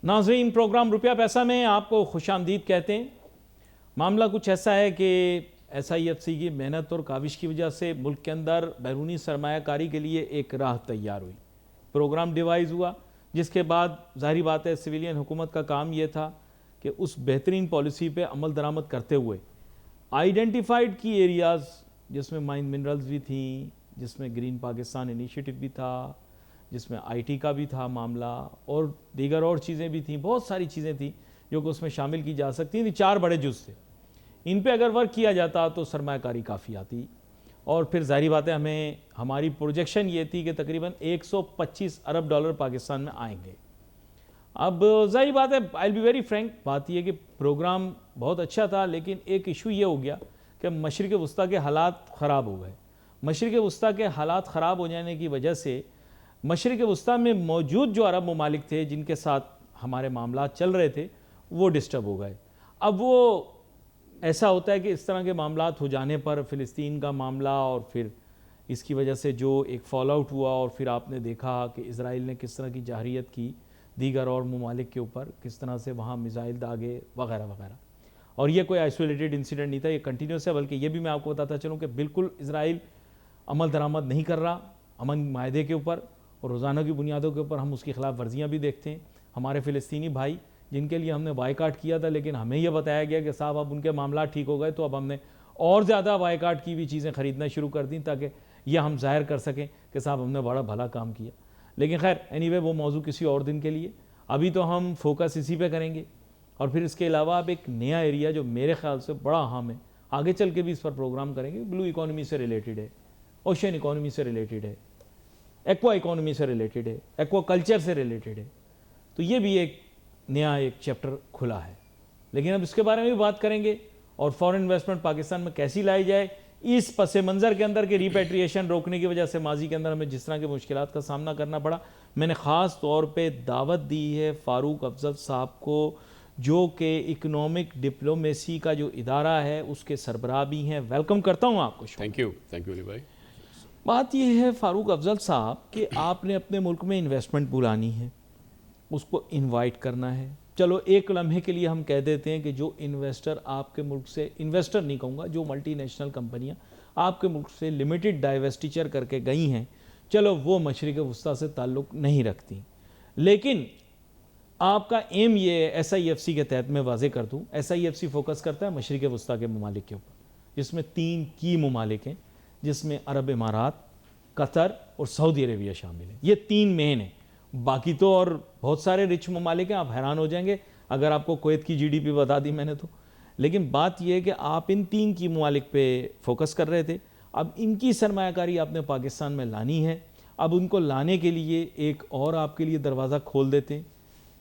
ناظرین، پروگرام روپیہ پیسہ میں آپ کو خوش آمدید کہتے ہیں۔ معاملہ کچھ ایسا ہے کہ ایس آئی ایف سی کی محنت اور کاوش کی وجہ سے ملک کے اندر بیرونی سرمایہ کاری کے لیے ایک راہ تیار ہوئی، پروگرام ڈیوائز ہوا، جس کے بعد ظاہری بات ہے سویلین حکومت کا کام یہ تھا کہ اس بہترین پالیسی پہ عمل درآمد کرتے ہوئے آئیڈینٹیفائڈ کی ایریاز جس میں مائن منرلز بھی تھیں، جس میں گرین پاکستان انیشیٹو بھی تھا، جس میں آئی ٹی کا بھی تھا معاملہ اور دیگر اور چیزیں بھی تھیں، بہت ساری چیزیں تھیں جو کہ اس میں شامل کی جا سکتی تھیں۔ 4 بڑے جز تھے، ان پہ اگر ورک کیا جاتا تو سرمایہ کاری کافی آتی، اور پھر ظاہری بات ہے ہماری پروجیکشن یہ تھی کہ تقریباً 125 ارب ڈالر پاکستان میں آئیں گے۔ اب ظاہری بات ہے I'll be very frank، بات یہ کہ پروگرام بہت اچھا تھا، لیکن ایک ایشو یہ ہو گیا کہ مشرق وسطیٰ کے حالات خراب ہو گئے۔ مشرق وسطیٰ کے حالات خراب ہو جانے کی وجہ سے مشرق وسطیٰ میں موجود جو عرب ممالک تھے جن کے ساتھ ہمارے معاملات چل رہے تھے وہ ڈسٹرب ہو گئے۔ اب وہ ایسا ہوتا ہے کہ اس طرح کے معاملات ہو جانے پر فلسطین کا معاملہ اور پھر اس کی وجہ سے جو ایک فال آؤٹ ہوا، اور پھر آپ نے دیکھا کہ اسرائیل نے کس طرح کی جارحیت کی دیگر اور ممالک کے اوپر، کس طرح سے وہاں میزائل داغے وغیرہ وغیرہ، اور یہ کوئی آئسولیٹڈ انسیڈنٹ نہیں تھا، یہ کنٹینیوس ہے۔ بلکہ یہ بھی میں آپ کو بتاتا چلوں کہ بالکل اسرائیل عمل درآمد نہیں کر رہا امن معاہدے کے اوپر، اور روزانہ کی بنیادوں کے اوپر ہم اس کی خلاف ورزیاں بھی دیکھتے ہیں۔ ہمارے فلسطینی بھائی جن کے لیے ہم نے بائیکاٹ کیا تھا، لیکن ہمیں یہ بتایا گیا کہ صاحب اب ان کے معاملات ٹھیک ہو گئے، تو اب ہم نے اور زیادہ بائیکاٹ کی بھی چیزیں خریدنا شروع کر دیں تاکہ یہ ہم ظاہر کر سکیں کہ صاحب ہم نے بڑا بھلا کام کیا۔ لیکن خیر اینی وے وہ موضوع کسی اور دن کے لیے، ابھی تو ہم فوکس اسی پہ کریں گے۔ اور پھر اس کے علاوہ اب ایک نیا ایریا جو میرے خیال سے بڑا اہم ہے، آگے چل کے بھی اس پر پروگرام کریں گے، بلو اکانومی سے ریلیٹڈ ہے، اوشین اکانومی سے ریلیٹڈ ہے، ایکوا اکانومی سے ریلیٹڈ ہے، ایکوا کلچر سے ریلیٹڈ ہے۔ تو یہ بھی ایک نیا ایک چیپٹر کھلا ہے، لیکن اب اس کے بارے میں بھی بات کریں گے، اور فورن انویسٹمنٹ پاکستان میں کیسی لائی جائے اس پس منظر کے اندر کے ریپیٹریشن روکنے کی وجہ سے ماضی کے اندر ہمیں جس طرح کے مشکلات کا سامنا کرنا پڑا۔ میں نے خاص طور پہ دعوت دی ہے فاروق افضل صاحب کو، جو کہ اکنامک ڈپلومیسی کا جو ادارہ ہے اس کے سربراہ بھی ہیں۔ ویلکم کرتا ہوں آپ کو۔ تھینک یو علی بھائی۔ بات یہ ہے فاروق افضل صاحب کہ آپ نے اپنے ملک میں انویسٹمنٹ بلانی ہے، اس کو انوائٹ کرنا ہے۔ چلو ایک لمحے کے لیے ہم کہہ دیتے ہیں کہ جو انویسٹر آپ کے ملک سے، انویسٹر نہیں کہوں گا، جو ملٹی نیشنل کمپنیاں آپ کے ملک سے لمیٹڈ ڈائیویسٹیچر کر کے گئی ہیں، چلو وہ مشرق وسطیٰ سے تعلق نہیں رکھتی، لیکن آپ کا ایم یہ ہے ایس آئی ایف سی کے تحت میں واضح کر دوں، S I F C focus کرتا ہے مشرق وسطیٰ کے ممالک کے اوپر، جس میں 3 کی ممالک ہیں، جس میں عرب امارات، قطر اور سعودی عربیہ شامل ہیں۔ یہ 3 مین ہیں، باقی تو اور بہت سارے رچ ممالک ہیں، آپ حیران ہو جائیں گے اگر آپ کو کویت کی جی ڈی پی بتا دی میں نے تو۔ لیکن بات یہ ہے کہ آپ ان 3 کی ممالک پہ فوکس کر رہے تھے، اب ان کی سرمایہ کاری آپ نے پاکستان میں لانی ہے۔ اب ان کو لانے کے لیے ایک اور آپ کے لیے دروازہ کھول دیتے ہیں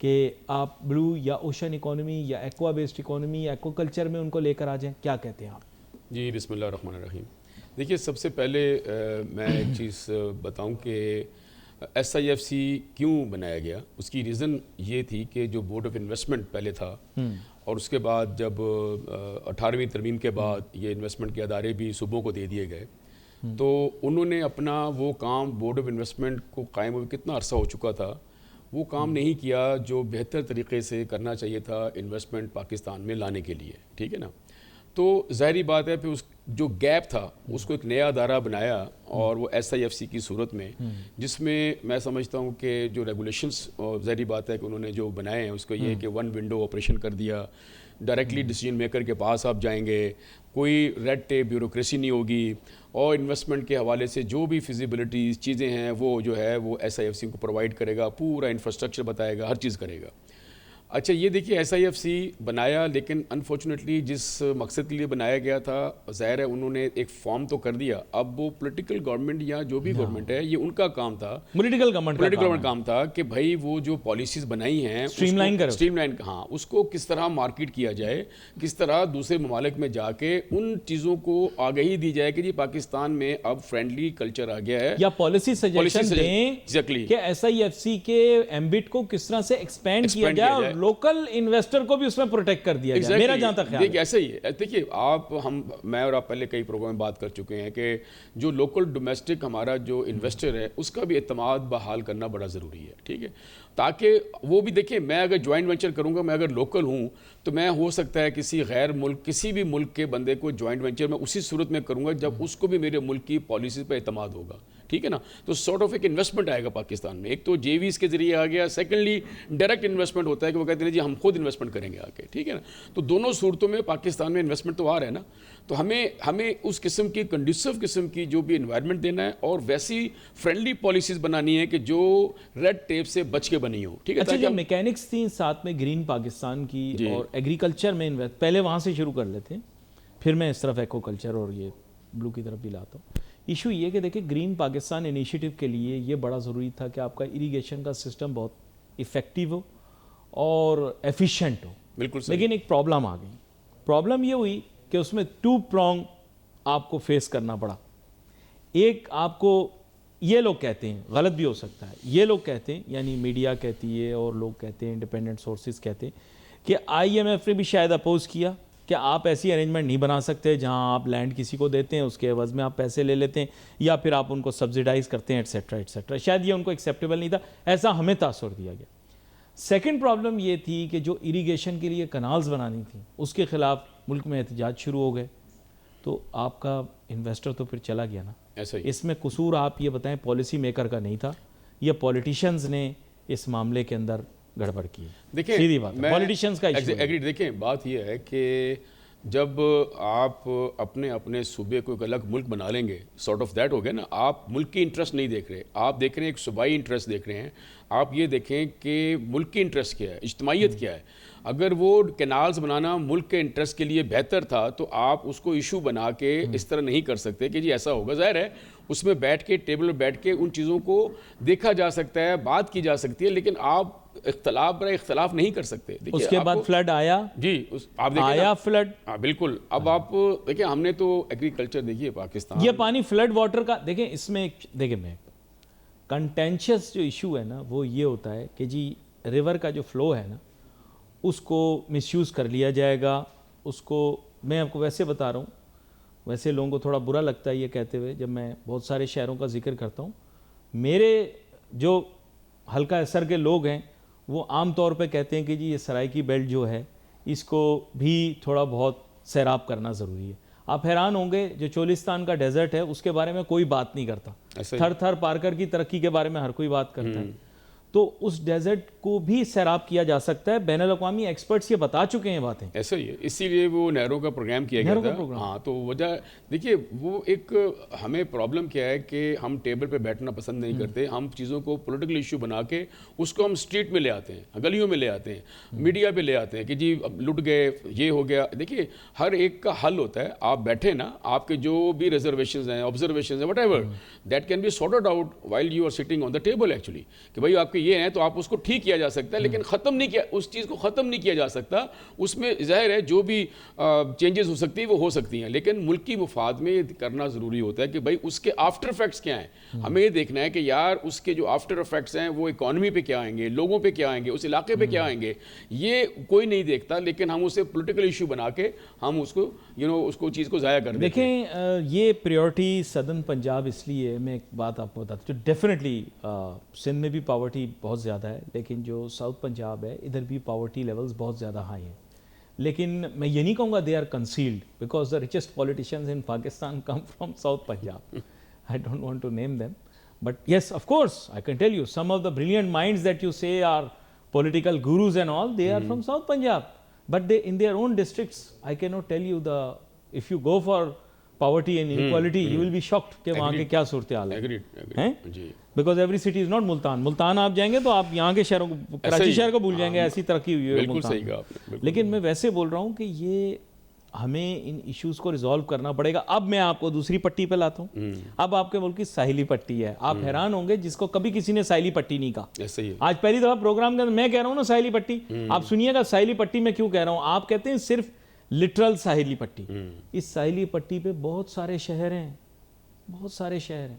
کہ آپ بلو یا اوشن اکانومی یا ایکوا بیسڈ اکانومی یا ایکوا کلچر میں ان کو لے کر آ جائیں۔ کیا کہتے ہیں آپ؟ جی بسم اللہ الرحمن الرحیم۔ دیکھیے سب سے پہلے میں ایک چیز بتاؤں کہ ایس آئی ایف سی کیوں بنایا گیا۔ اس کی ریزن یہ تھی کہ جو بورڈ آف انویسٹمنٹ پہلے تھا، اور اس کے بعد جب 18ویں ترمیم کے بعد یہ انویسٹمنٹ کے ادارے بھی صوبوں کو دے دیے گئے، تو انہوں نے اپنا وہ کام بورڈ آف انویسٹمنٹ کو قائم ہوئے کتنا عرصہ ہو چکا تھا، وہ کام نہیں کیا جو بہتر طریقے سے کرنا چاہیے تھا انویسٹمنٹ پاکستان میں لانے کے لیے، ٹھیک ہے نا۔ تو ظاہری بات ہے پھر اس جو گیپ تھا اس کو ایک نیا ادارہ بنایا، اور وہ ایس آئی ایف سی کی صورت میں، جس میں سمجھتا ہوں کہ جو ریگولیشنز ظاہری بات ہے کہ انہوں نے جو بنائے ہیں اس کو یہ کہ 1 ونڈو آپریشن کر دیا، ڈائریکٹلی ڈیسیجن میکر کے پاس آپ جائیں گے، کوئی ریڈ ٹیپ بیوروکریسی نہیں ہوگی، اور انویسٹمنٹ کے حوالے سے جو بھی فیزیبلٹیز چیزیں ہیں وہ جو ہے وہ ایس آئی ایف سی کو پرووائڈ کرے گا، پورا انفراسٹرکچر بتائے گا، ہر چیز کرے گا۔ اچھا یہ دیکھیے ایس آئی ایف سی بنایا، لیکن انفارچونیٹلی جس مقصد کے لیے بنایا گیا تھا ظاہر ہے انہوں نے ایک فارم تو کر دیا، اب وہ پولیٹیکل گورنمنٹ یا جو بھی گورنمنٹ ہے یہ ان کا کام تھا، پولیٹیکل گورنمنٹ کام تھا کہ بھائی وہ جو پالیسیز بنائی ہیں اسٹریم لائن، ہاں اس کو کس طرح مارکیٹ کیا جائے، کس طرح دوسرے ممالک میں جا کے ان چیزوں کو آگہی دی جائے کہ جی پاکستان میں اب فرینڈلی کلچر آ گیا ہے، یا پالیسی سجیشن دیں کہ ایس آئی ایف سی کے ایمبٹ کو کس طرح سے ایکسپینڈ کیا جائے اور لوکل انویسٹر کو بھی اس میں پروٹیکٹ کر دیا جائے, میرا جہاں تک خیال ہے. دیکھیے ایسا ہی ہے, دیکھیے میں اور آپ پہلے کئی پروگرام میں بات کر چکے ہیں کہ جو لوکل ڈومیسٹک ہمارا جو انویسٹر ہے اس کا بھی اعتماد بحال کرنا بڑا ضروری ہے, ٹھیک ہے, تاکہ وہ بھی دیکھیں میں اگر جوائنٹ وینچر کروں گا, میں اگر لوکل ہوں تو میں ہو سکتا ہے کسی غیر ملک کسی بھی ملک کے بندے کو جوائنٹ وینچر میں اسی صورت میں کروں گا جب اس کو بھی میرے ملک کی پالیسیز پہ اعتماد ہوگا, ٹھیک ہے نا. تو سارٹ آف ایک انویسٹمنٹ آئے گا پاکستان میں, ایک تو جے ویز کے ذریعے آ گیا, سیکنڈلی ڈائریکٹ انویسٹمنٹ ہوتا ہے کہ وہ کہتے ہیں جی ہم خود انویسٹمنٹ کریں گے آ کے, ٹھیک ہے نا. تو دونوں صورتوں میں پاکستان میں انویسٹمنٹ تو آ رہا ہے نا, تو ہمیں اس قسم کی کنڈیسو قسم کی جو بھی انوائرمنٹ دینا ہے اور ویسی فرینڈلی پالیسیز بنانی ہے کہ جو ریڈ ٹیپ سے بچ کے بنی ہو, ٹھیک ہے. اچھا جو میکینکس تھیں ساتھ میں گرین پاکستان کی اور ایگریکلچر میں پہلے وہاں سے شروع کر لیتے ہیں, پھر میں اس طرف ایکو کلچر اور یہ بلو کی طرف بھی لاتا ہوں. ایشو یہ کہ دیکھیں گرین پاکستان انیشیٹو کے لیے یہ بڑا ضروری تھا کہ آپ کا اریگیشن کا سسٹم بہت افیکٹو ہو اور ایفیشینٹ ہو. بالکل, لیکن ایک پرابلم آ گئی. پرابلم یہ ہوئی کہ اس میں 2 پرونگ آپ کو فیس کرنا پڑا. ایک آپ کو یہ لوگ کہتے ہیں, غلط بھی ہو سکتا ہے, یہ لوگ کہتے ہیں یعنی میڈیا کہتی ہے اور لوگ کہتے ہیں انڈیپینڈنٹ سورسز کہتے ہیں کہ آئی ایم ایف نے بھی شاید اپوز کیا کہ آپ ایسی ارینجمنٹ نہیں بنا سکتے جہاں آپ لینڈ کسی کو دیتے ہیں اس کے عوض میں آپ پیسے لے لیتے ہیں یا پھر آپ ان کو سبسیڈائز کرتے ہیں ایٹسیٹرا ایٹسیٹرا. شاید یہ ان کو ایکسیپٹیبل نہیں تھا, ایسا ہمیں تاثر دیا گیا. سیکنڈ پرابلم یہ تھی کہ جو اریگیشن کے لیے کنالز بنانی تھیں اس کے خلاف ملک میں احتجاج شروع ہو گئے, تو آپ کا انویسٹر تو پھر چلا گیا نا. اس میں قصور آپ یہ بتائیں پالیسی میکر کا نہیں تھا یا پولیٹیشینز نے اس معاملے کے اندر گڑبڑ کی؟ دیکھیں سیدھی بات ہے, پولیٹیشینز کا ایشو ہے. دیکھیں بات یہ ہے کہ جب آپ اپنے صوبے کو ایک الگ ملک بنا لیں گے, سارٹ آف دیٹ ہو گیا نا, آپ ملک کی انٹرسٹ نہیں دیکھ رہے, آپ دیکھ رہے ہیں ایک صوبائی انٹرسٹ دیکھ رہے ہیں. آپ یہ دیکھیں کہ ملک کی انٹرسٹ کیا ہے, اجتماعیت کیا ہے. اگر وہ کینالز بنانا ملک کے انٹرسٹ کے لیے بہتر تھا تو آپ اس کو ایشو بنا کے اس طرح نہیں کر سکتے کہ جی ایسا ہوگا. ظاہر ہے اس میں بیٹھ کے ٹیبل میں بیٹھ کے ان چیزوں کو دیکھا جا سکتا ہے, بات کی جا سکتی ہے, لیکن آپ اختلاف نہیں کر سکتے. اس کے بعد فلڈ آیا, جی آپ آیا فلڈ, ہاں بالکل. اب آپ دیکھیں ہم نے تو ایگریکلچر دیکھیے پاکستان, یہ پانی فلڈ واٹر کا دیکھیں, اس میں دیکھیں میں کنٹینشس جو ایشو ہے نا وہ یہ ہوتا ہے کہ جی ریور کا جو فلو ہے نا اس کو مس یوز کر لیا جائے گا. اس کو میں آپ کو ویسے بتا رہا ہوں, ویسے لوگوں کو تھوڑا برا لگتا ہے یہ کہتے ہوئے جب میں بہت سارے شہروں کا ذکر کرتا ہوں. میرے جو حلقہ اثر کے لوگ ہیں وہ عام طور پہ کہتے ہیں کہ جی یہ سرائکی بیلٹ جو ہے اس کو بھی تھوڑا بہت سیراب کرنا ضروری ہے. آپ حیران ہوں گے جو چولستان کا ڈیزرٹ ہے اس کے بارے میں کوئی بات نہیں کرتا, تھر تھر پارکر کی ترقی کے بارے میں ہر کوئی بات کرتا ہے. تو اس ڈیزرٹ کو بھی سیراب کیا جا سکتا ہے. بین الاقوامی ایکسپرٹس یہ بتا چکے ہیں باتیں. ایسا ہی ہے, اسی لیے وہ نہروں کا پروگرام کیا گیا تھا. ہاں تو وجہ دیکھیے وہ ایک ہمیں پرابلم کیا ہے کہ ہم ٹیبل پہ بیٹھنا پسند نہیں کرتے, ہم چیزوں کو پولیٹیکل ایشو بنا کے اس کو ہم اسٹریٹ میں لے آتے ہیں, گلیوں میں لے آتے ہیں, میڈیا پہ لے آتے ہیں کہ جی لٹ گئے, یہ ہو گیا. دیکھیے ہر ایک کا حل ہوتا ہے. آپ بیٹھے نا, آپ کے جو بھی ریزرویشنز ہیں, آبزرویشنز ہیں, whatever that can be sorted out while you are sitting on the table actually, کہ بھائی آپ کے یہ ہیں تو آپ اس کو ٹھیک کیا جا سکتا ہے, لیکن ختم نہیں کیا, اس چیز کو ختم نہیں کیا جا سکتا. اس میں ظاہر ہے جو بھی چینجز ہو سکتی ہیں وہ ہو سکتی ہیں, لیکن ملکی مفاد میں یہ کرنا ضروری ہوتا ہے کہ بھائی اس کے آفٹر افیکٹس کیا ہیں. ہمیں یہ دیکھنا ہے کہ یار اس کے جو آفٹر افیکٹس ہیں وہ اکانومی پہ کیا آئیں گے, لوگوں پہ کیا آئیں گے, اس علاقے پہ کیا آئیں گے, یہ کوئی نہیں دیکھتا. لیکن ہم اسے پولیٹیکل ایشو بنا کے ہم اس کو اس کو چیز کو ضائع کر دیتے ہیں. دیکھیں یہ پریورٹی سدرن پنجاب اس لیے, میں ایک بات آپ کو بتاتا ہوں, جو ڈیفینیٹلی سندھ میں بھی پاورٹی بہت زیادہ ہے, لیکن جو ساؤتھ پنجاب ہے ادھر بھی پاورٹی لیولز بہت زیادہ ہائی ہیں. لیکن میں یہ نہیں کہوں گا they are concealed, because the richest politicians in Pakistan come from south Punjab. I don't want to name them, but yes of course I can tell you some of the brilliant minds that you say are political gurus and all, they are from South Punjab, but they in their own districts, I cannot tell you if you go for poverty and inequality, you will be shocked کہ وہاں کے کیا صورتحال ہے. Because every city is not Multan. Multan آپ جائیں گے تو آپ یہاں کے شہروں کو, کراچی شہر کو بھول جائیں گے, ایسی ترقی ہوئی ہے ملتان. لیکن میں ویسے بول رہا ہوں کہ یہ ہمیں ان ایشوز کو ریزالو کرنا پڑے گا. اب میں آپ کو دوسری پٹی پہ لاتا ہوں. اب آپ کے ملک کی ساحلی پٹی ہے. آپ حیران ہوں گے جس کو کبھی کسی نے ساحلی پٹی نہیں کہا. آج پہلی دفعہ پروگرام کے اندر میں کہہ رہا ہوں نا ساحلی پٹی. آپ سنیے گا ساحلی پٹی میں کیوں کہہ رہا ہوں. آپ کہتے ہیں صرف لٹرل ساحلی پٹی. اس ساحلی پٹی پہ بہت سارے شہر ہیں, بہت سارے شہر ہیں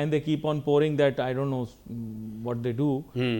and they keep on pouring that, I don't know what they do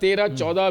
13-14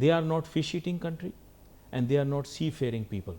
they are not fish eating country and they are not sea faring people.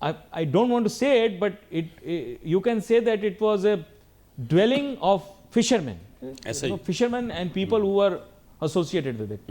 I don't want to say it, but you can say that it was a dwelling of fishermen. Fishermen and people who were associated with it.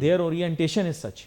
their orientation is such.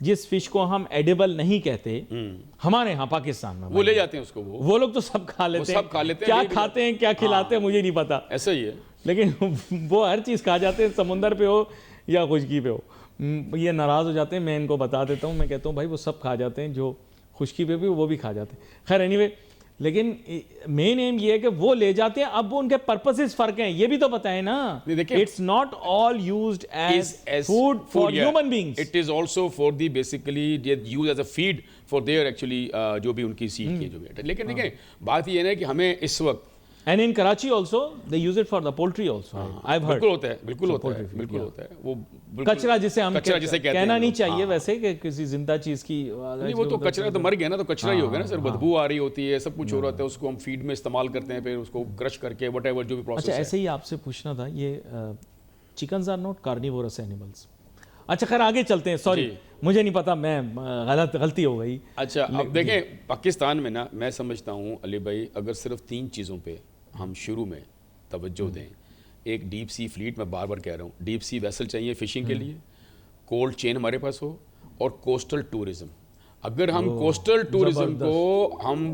جس fish کو ہم edible نہیں کہتے ہمارے ہاں پاکستان میں وہ لے جاتے ہیں اس کو, وہ لوگ تو سب کھا لیتے ہیں, سب کھا لیتے ہیں, کیا کھاتے ہیں کیا کھلاتے ہیں مجھے نہیں پتا, ایسا ہی ہے, لیکن وہ ہر چیز کھا جاتے ہیں, سمندر پہ ہو یا خشکی پہ ہو. یہ ناراض ہو جاتے ہیں, میں ان کو بتا دیتا ہوں, میں کہتا ہوں بھائی وہ سب کھا جاتے ہیں, جو خشکی پہ بھی وہ بھی کھا جاتے ہیں. خیر اینی وے, لیکن مین ایم یہ ہے کہ وہ لے جاتے ہیں, اب وہ ان کے پرپسز فرق ہیں, یہ بھی تو بتائیں نا. It's not all used as food for human beings, it is also for the basically use as a feed for their actually جو بھی ان کی سیڈ کی جو بھی. لیکن دیکھیں بات یہ ہے کہ ہمیں اس وقت and in Karachi also they use it for the poultry also, I've heard. بالکل ہوتا ہے, بالکل ہوتا ہے, بالکل ہوتا ہے. وہ کچرا جسے ہم کہنا نہیں چاہیے ہاں. ویسے کہ کسی زندہ چیز کی, نہیں وہ تو کچرا تو مر گیا نا, تو کچرا ہی ہو گیا نا سر, بدبو آ رہی ہوتی ہے, سب کچھ ہو رہا ہے, اس کو ہم فیڈ میں استعمال کرتے ہیں, پھر اس کو کرش کر کے وٹ ایور جو بھی پروسیس ہے. اچھا ایسے ہی آپ سے پوچھنا تھا, یہ chickens are not carnivores animals. اچھا خیر آگے چلتے ہیں, سوری مجھے نہیں پتا, میں غلطی ہو گئی. اچھا اب دیکھیں پاکستان میں نا, میں سمجھتا ہوں علی بھائی, اگر صرف 3 چیزوں پہ ہم شروع میں توجہ دیں, ایک ڈیپ سی فلیٹ, میں بار بار کہہ رہا ہوں, ڈیپ سی ویسل چاہیے فشنگ کے لیے, کولڈ چین ہمارے پاس ہو, اور کوسٹل ٹورزم. اگر ہم کوسٹل ٹورزم کو ہم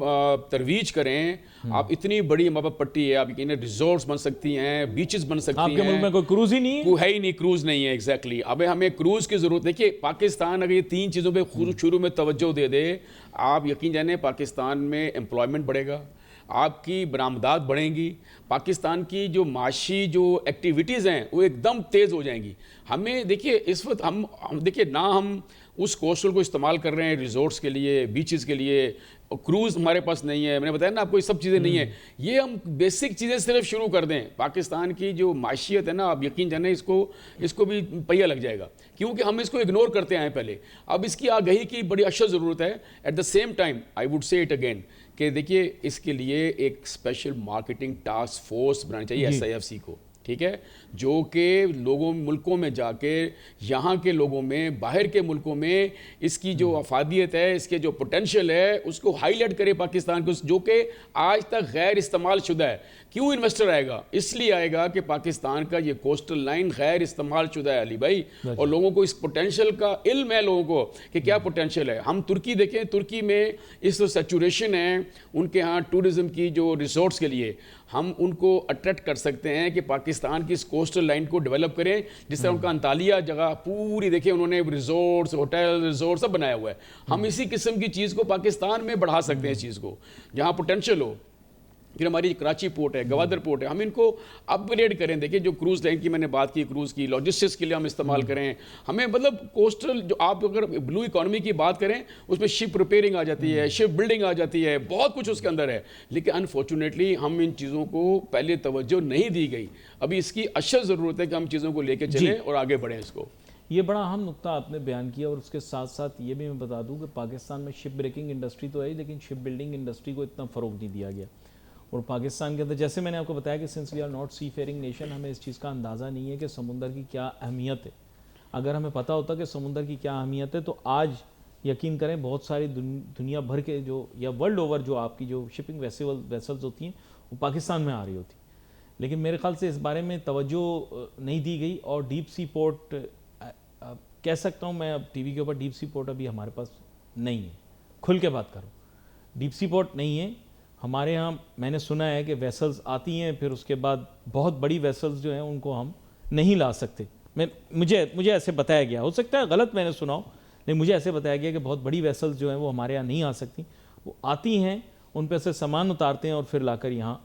ترویج کریں, آپ اتنی بڑی ہمارے پاس پٹی ہے, آپ یقیناً ریزورٹس بن سکتی ہیں, بیچز بن سکتی ہیں. آپ کے ملک میں کوئی کروز ہی نہیں ہے, ہے ہی نہیں, کروز نہیں ہے. ایگزیکٹلی, اب ہمیں کروز کی ضرورت. دیکھیے پاکستان اگر یہ 3 چیزوں پہ شروع میں توجہ دے دے, آپ یقین جانیں پاکستان میں امپلائمنٹ بڑھے گا, آپ کی برآمدات بڑھیں گی, پاکستان کی جو معاشی جو ایکٹیویٹیز ہیں وہ ایک دم تیز ہو جائیں گی. ہمیں دیکھیے اس وقت ہم دیکھیے نہ ہم اس کوسٹل کو استعمال کر رہے ہیں ریزورٹس کے لیے, بیچز کے لیے, کروز ہمارے پاس نہیں ہے, میں نے بتایا نا آپ کو, یہ سب چیزیں نہیں ہیں. یہ ہم بیسک چیزیں صرف شروع کر دیں, پاکستان کی جو معیشت ہے نا, آپ یقین جانیں اس کو بھی پہیہ لگ جائے گا, کیونکہ ہم اس کو اگنور کرتے آئے پہلے. اب اس کی آگہی کی بڑی اشد ضرورت ہے. At the same time I would say it again کہ دیکھیے اس کے لیے ایک اسپیشل مارکیٹنگ ٹاسک فورس بنانی چاہیے SIFC کو, ٹھیک ہے, جو کہ ملکوں میں جا کے, یہاں کے لوگوں میں, باہر کے ملکوں میں اس کی جو افادیت ہے, اس کے جو پوٹینشیل ہے, اس کو ہائی لائٹ کرے پاکستان کو, جو کہ آج تک غیر استعمال شدہ ہے. کیوں انویسٹر آئے گا؟ اس لیے آئے گا کہ پاکستان کا یہ کوسٹل لائن غیر استعمال شدہ ہے علی بھائی, اور لوگوں کو اس پوٹینشیل کا علم ہے, لوگوں کو کہ کیا پوٹینشیل ہے. ہم ترکی دیکھیں, ترکی میں اس سیچوریشن ہے ان کے ہاں ٹورزم کی جو ریزورٹس کے لیے, ہم ان کو اٹریکٹ کر سکتے ہیں کہ پاکستان کی اس کوسٹل لائن کو ڈیولپ کریں. جس طرح ان کا انطالیہ جگہ پوری دیکھیں, انہوں نے ریزورٹس, ہوٹل, ریزورٹ سب بنایا ہوا ہے. ہم اسی قسم کی چیز کو پاکستان میں بڑھا سکتے ہیں, اس چیز کو جہاں پوٹینشیل ہو. پھر ہماری کراچی پورٹ ہے, گوادر پورٹ ہے, ہم ان کو اپ گریڈ کریں. دیکھیں جو کروز لائن کی میں نے بات کی, کروز کی لاجسٹکس کے لیے ہم استعمال کریں. ہمیں مطلب کوسٹل جو آپ اگر بلو اکانومی کی بات کریں, اس میں شپ ریپیئرنگ آ جاتی ہے, شپ بلڈنگ آ جاتی ہے, بہت کچھ اس کے اندر ہے. لیکن انفارچونیٹلی ہم ان چیزوں کو پہلے توجہ نہیں دی گئی. ابھی اس کی اشد ضرورت ہے کہ ہم چیزوں کو لے کے چلیں اور آگے بڑھیں اس کو. یہ بڑا اہم نقطہ آپ نے بیان کیا, اور اس کے ساتھ ساتھ یہ بھی میں بتا دوں کہ پاکستان میں شپ بریکنگ انڈسٹری تو ہے, لیکن شپ بلڈنگ انڈسٹری کو اتنا فروغ نہیں دیا گیا. اور پاکستان کے اندر جیسے میں نے آپ کو بتایا کہ since we are not seafaring nation, ہمیں اس چیز کا اندازہ نہیں ہے کہ سمندر کی کیا اہمیت ہے. اگر ہمیں پتہ ہوتا کہ سمندر کی کیا اہمیت ہے تو آج یقین کریں بہت ساری دنیا بھر کے جو یا ورلڈ اوور جو آپ کی جو شپنگ ویسلز ہوتی ہیں وہ پاکستان میں آ رہی ہوتی. لیکن میرے خیال سے اس بارے میں توجہ نہیں دی گئی. اور ڈیپ سی پورٹ کہہ سکتا ہوں میں اب ٹی وی کے اوپر, ڈیپ سی پورٹ ابھی ہمارے پاس نہیں ہے. کھل کے بات کروں, ڈیپ سی پورٹ نہیں ہے ہمارے ہاں. میں نے سنا ہے کہ ویسلز آتی ہیں, پھر اس کے بعد بہت بڑی ویسلز جو ہیں ان کو ہم نہیں لا سکتے. مجھے ایسے بتایا گیا, ہو سکتا ہے غلط میں نے سنا ہو, لیکن مجھے ایسے بتایا گیا کہ بہت بڑی ویسلز جو ہیں وہ ہمارے یہاں نہیں آ سکتی. وہ آتی ہیں, ان پہ سے سامان اتارتے ہیں اور پھر لا کر یہاں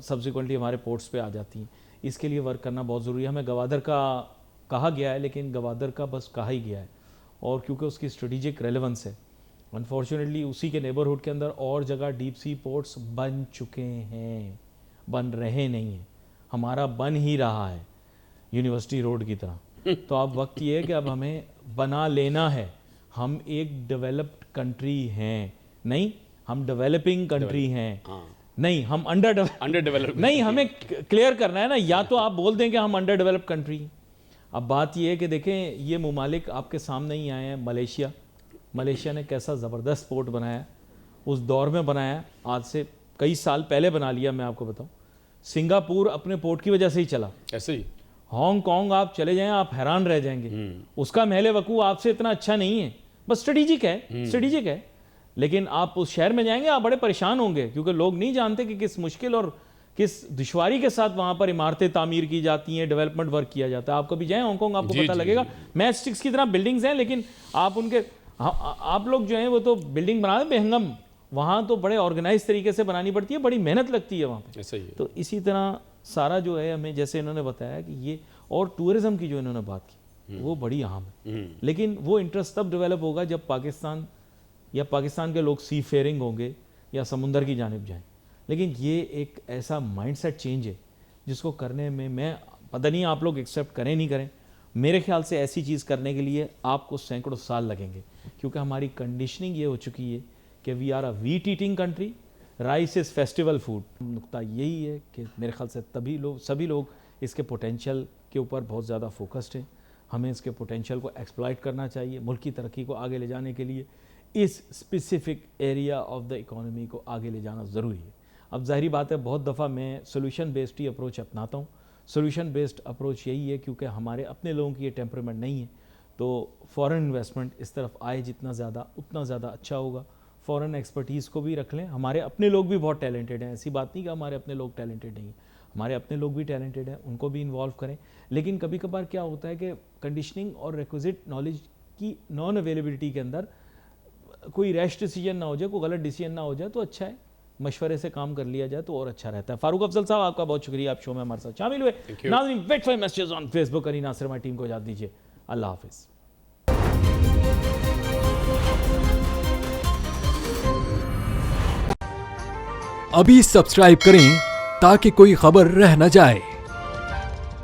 سبسیکوئنٹلی ہمارے پورٹس پہ آ جاتی ہیں. اس کے لیے ورک کرنا بہت ضروری ہے. ہمیں گوادر کا کہا گیا ہے, لیکن گوادر کا بس کہا ہی گیا ہے, اور کیونکہ اس کی اسٹریٹجک ریلیونس ہے. انفارچونیٹلی اسی کے نیبرہڈ کے اندر اور جگہ ڈیپ سی پورٹس بن چکے ہیں, بن رہے نہیں ہیں. ہمارا بن ہی رہا ہے یونیورسٹی روڈ کی طرح. تو اب وقت یہ ہے کہ اب ہمیں بنا لینا ہے. ہم ایک ڈیولپڈ کنٹری ہیں نہیں, ہم ڈیولپنگ کنٹری ہیں نہیں, ہم انڈر ڈیولپ نہیں. ہمیں کلیئر کرنا ہے نا, یا تو آپ بول دیں کہ ہم انڈر ڈیولپ کنٹری ہیں. اب بات یہ ہے کہ دیکھیں یہ ممالک آپ کے سامنے ہی آئے ہیں. ملیشیا نے کیسا زبردست پورٹ بنایا, اس دور میں بنایا, آج سے کئی سال پہلے بنا لیا. میں آپ کو بتاؤں سنگاپور اپنے پورٹ کی وجہ سے ہی چلا, ایسے ہی, ہانگ کانگ آپ چلے جائیں آپ حیران رہ جائیں گے, اس کا محل وقوع آپ سے اتنا اچھا نہیں ہے, بس اسٹریٹجک ہے, لیکن آپ اس شہر میں جائیں گے آپ بڑے پریشان ہوں گے, کیونکہ لوگ نہیں جانتے کہ کس مشکل اور کس دشواری کے ساتھ وہاں پر عمارتیں تعمیر کی جاتی ہیں, ڈیولپمنٹ ورک کیا جاتا ہے. آپ کبھی جائیں ہانگ کانگ, آپ کو پتہ لگے گا میچ سٹکس کی طرح بلڈنگز ہیں, لیکن آپ لوگ جو ہیں وہ تو بلڈنگ بنا دیں بے ہنگم, وہاں تو بڑے آرگنائز طریقے سے بنانی پڑتی ہے, بڑی محنت لگتی ہے وہاں پہ. تو اسی طرح سارا جو ہے ہمیں جیسے انہوں نے بتایا کہ یہ, اور ٹورزم کی جو انہوں نے بات کی وہ بڑی اہم ہے, لیکن وہ انٹرسٹ تب ڈیولپ ہوگا جب پاکستان کے لوگ سی فیئرنگ ہوں گے یا سمندر کی جانب جائیں. لیکن یہ ایک ایسا مائنڈ سیٹ چینج ہے جس کو کرنے میں پتہ نہیں آپ لوگ ایکسیپٹ کریں نہیں کریں, میرے خیال سے ایسی چیز کرنے کے لیے آپ کو سینکڑوں سال لگیں گے, کیونکہ ہماری کنڈیشننگ یہ ہو چکی ہے کہ we are a wheat eating country, rice is festival food. نقطہ یہی ہے کہ میرے خیال سے سبھی لوگ اس کے پوٹینشیل کے اوپر بہت زیادہ فوکسڈ ہیں. ہمیں اس کے پوٹینشیل کو ایکسپلائٹ کرنا چاہیے, ملک کی ترقی کو آگے لے جانے کے لیے اس specific area of the economy کو آگے لے جانا ضروری ہے. اب ظاہری بات ہے بہت دفعہ میں سولوشن بیسڈ ہی اپروچ اپناتا ہوں. سولوشن بیسڈ اپروچ یہی ہے کیونکہ ہمارے اپنے لوگوں کی یہ ٹیمپرمنٹ نہیں ہے, تو فورن انویسٹمنٹ اس طرف آئے جتنا زیادہ اتنا زیادہ اچھا ہوگا. فورن ایکسپرٹیز کو بھی رکھ لیں, ہمارے اپنے لوگ بھی بہت ٹیلنٹڈ ہیں, ایسی بات نہیں کہ ہمارے اپنے لوگ ٹیلنٹڈ نہیں ہیں, ہمارے اپنے لوگ بھی ٹیلنٹڈ ہیں, ان کو بھی انوالو کریں. لیکن کبھی کبھار کیا ہوتا ہے کہ کنڈیشننگ اور ریکوزٹ نالج کی نان اویلیبلٹی کے اندر کوئی ریش ڈیسیجن نہ ہو جائے, کوئی غلط ڈیسیجن نہ ہو جائے, تو اچھا ہے مشورے سے کام کر لیا جائے تو اور اچھا رہتا ہے. فاروق افضل صاحب آپ کا بہت شکریہ, آپ شو میں ہمارے ساتھ شامل ہوئے. ناظرین wait for messages on Facebook. Ali Nasir ہماری ٹیم کو اجازت دیجیے, اللہ حافظ. ابھی سبسکرائب کریں تاکہ کوئی خبر رہ نہ جائے.